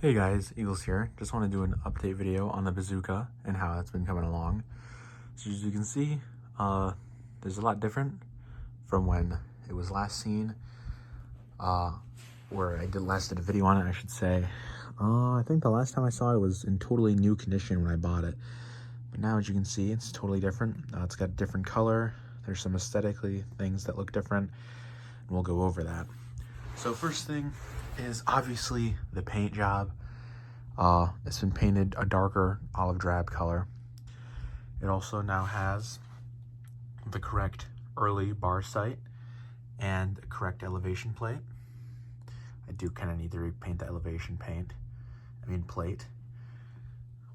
Hey guys, Eagles here. Just want to do an update video on the Bazooka and how it's been coming along. So as you can see, there's a lot different from when it was last seen, where I last did a video on it, I should say. I think the last time I saw it was in totally new condition when I bought it. But now, as you can see, it's totally different. It's got a different color. There's some aesthetically things that look different, and we'll go over that. So first thing is obviously the paint job. It's been painted a darker olive drab color. It also now has the correct early bar sight and correct elevation plate. I do kind of need to repaint the elevation plate.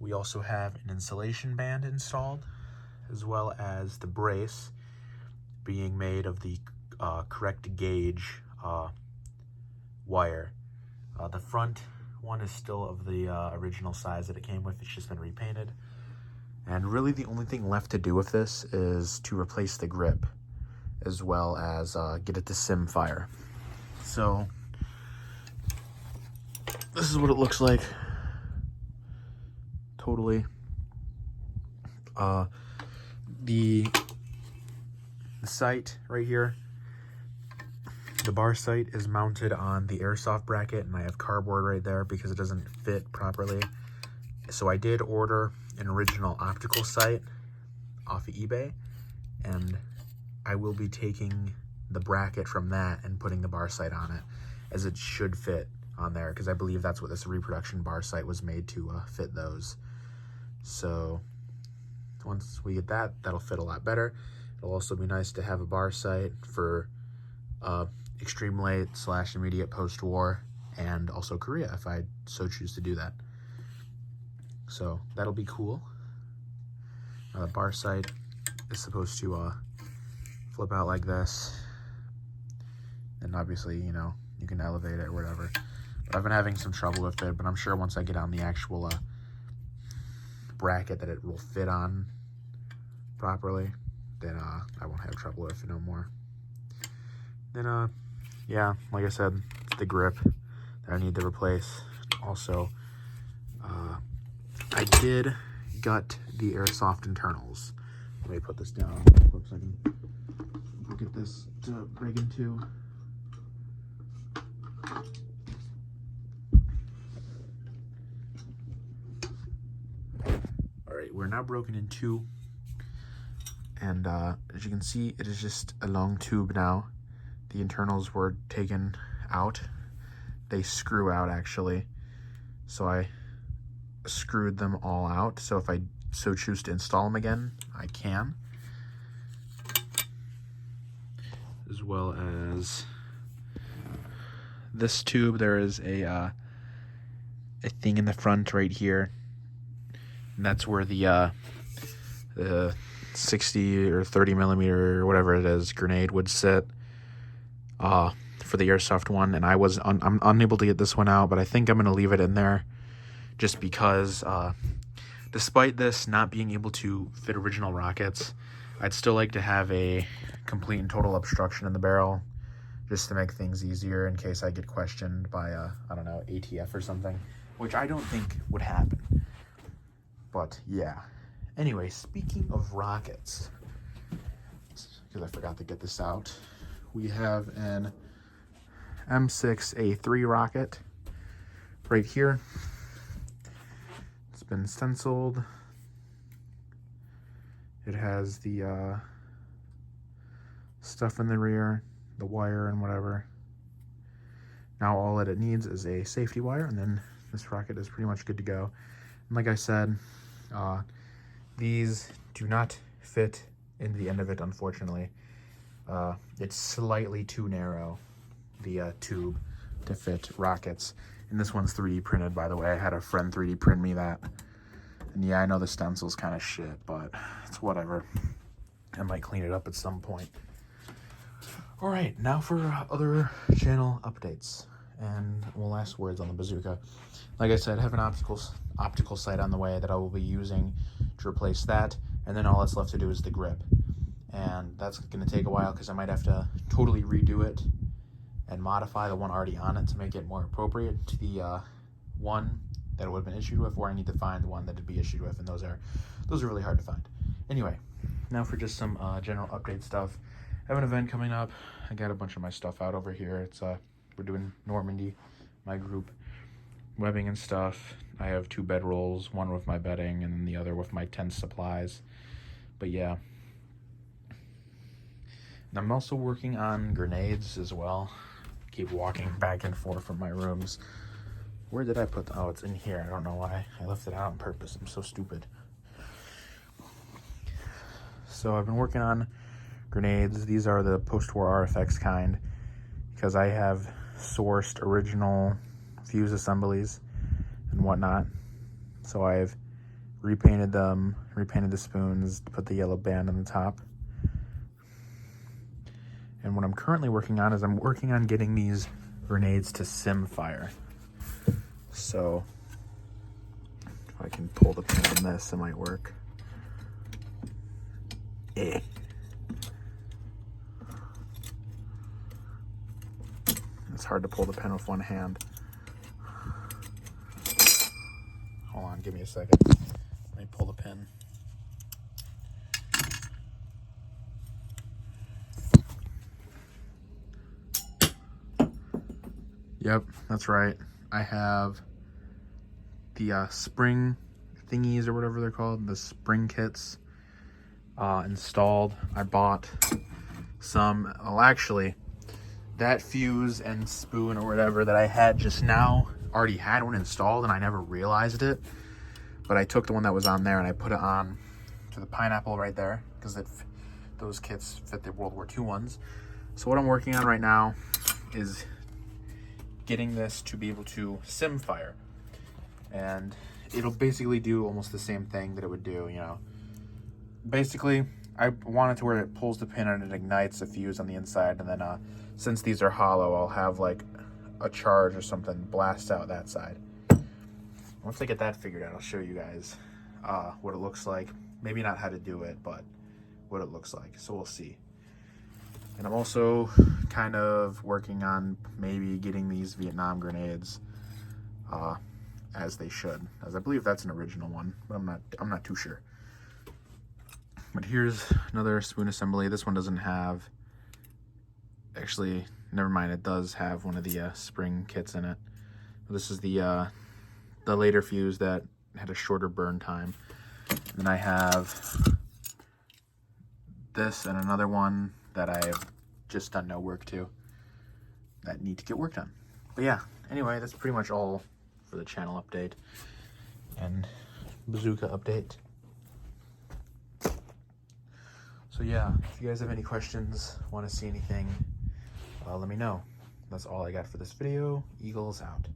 We also have an insulation band installed, as well as the brace being made of the correct gauge wire. The front one is still of the original size that it came with. It's just been repainted. And really the only thing left to do with this is to replace the grip, as well as get it to sim fire. So this is what it looks like totally. The sight right here, the bar sight is mounted on the airsoft bracket, and I have cardboard right there because it doesn't fit properly. So I did order an original optical sight off of eBay, and I will be taking the bracket from that and putting the bar sight on it, as it should fit on there, because I believe that's what this reproduction bar sight was made to fit those. So once we get that, that'll fit a lot better. It'll also be nice to have a bar sight for extreme late / immediate post-war, and also Korea if I so choose to do that. So that'll be cool. The bar sight is supposed to flip out like this, and obviously, you know, you can elevate it or whatever. But I've been having some trouble with it, but I'm sure once I get on the actual bracket that it will fit on properly, then I won't have trouble with it no more. Then yeah, like I said, it's the grip that I need to replace. Also, I did gut the airsoft internals. Let me put this down for a second. We'll get this to break in two. Alright, we're now broken in two. And as you can see, it is just a long tube now. The internals were taken out. They screw out, actually. So I screwed them all out. So if I so choose to install them again, I can. As well as this tube, there is a thing in the front right here. And that's where the 60 or 30 millimeter or whatever it is grenade would sit. For the airsoft one, and I'm unable to get this one out, but I think I'm going to leave it in there just because despite this not being able to fit original rockets, I'd still like to have a complete and total obstruction in the barrel just to make things easier in case I get questioned by I don't know, ATF or something, which I don't think would happen. But yeah. Anyway, speaking of rockets, because I forgot to get this out, we have an M6A3 rocket right here. It's been stenciled. It has the stuff in the rear, the wire and whatever. Now all that it needs is a safety wire, and then this rocket is pretty much good to go. And like I said, these do not fit in the end of it, unfortunately. It's slightly too narrow, the tube, to fit rockets. And this one's 3D printed, by the way. I had a friend 3D print me that. And yeah, I know the stencil's kind of shit, but it's whatever. I might clean it up at some point. All right, now for other channel updates and last words on the Bazooka. Like I said, I have an optical sight on the way that I will be using to replace that, and then all that's left to do is the grip. And that's going to take a while because I might have to totally redo it and modify the one already on it to make it more appropriate to the one that would have been issued with, or I need to find one that would be issued with, and those are really hard to find. Anyway, now for just some general update stuff. I have an event coming up. I got a bunch of my stuff out over here. It's we're doing Normandy, my group, webbing and stuff. I have 2 bedrolls, one with my bedding and then the other with my tent supplies. But yeah. And I'm also working on grenades as well. Keep walking back and forth from my rooms. Where did I put them? Oh, it's in here. I don't know why. I left it out on purpose. I'm so stupid. So I've been working on grenades. These are the post-war RFX kind, because I have sourced original fuse assemblies and whatnot. So I've repainted them, repainted the spoons, put the yellow band on the top. And what I'm currently working on is I'm working on getting these grenades to sim fire. So if I can pull the pin on this, it might work. Eh. It's hard to pull the pin with one hand. Hold on, give me a second. Let me pull the pin. Yep, that's right. I have the spring thingies or whatever they're called, the spring kits installed. I bought some, well actually, that fuse and spoon or whatever that I had just now already had one installed and I never realized it. But I took the one that was on there and I put it on to the pineapple right there because those kits fit the World War II ones. So what I'm working on right now is getting this to be able to sim fire. And it'll basically do almost the same thing that it would do, you know. Basically, I want it to where it pulls the pin and it ignites the fuse on the inside, and then since these are hollow, I'll have like a charge or something blast out that side. Once I get that figured out, I'll show you guys what it looks like. Maybe not how to do it, but what it looks like. So we'll see. And I'm also kind of working on maybe getting these Vietnam grenades as they should, as I believe that's an original one, but I'm not too sure. But here's another spoon assembly. This one doesn't have, actually, never mind, it does have one of the spring kits in it. This is the later fuse that had a shorter burn time. And then I have this and another one that I've just done no work to that need to get worked on. But yeah, anyway, that's pretty much all for the channel update and Bazooka update. So yeah, if you guys have any questions, want to see anything, let me know. That's all I got for this video. Eagles out.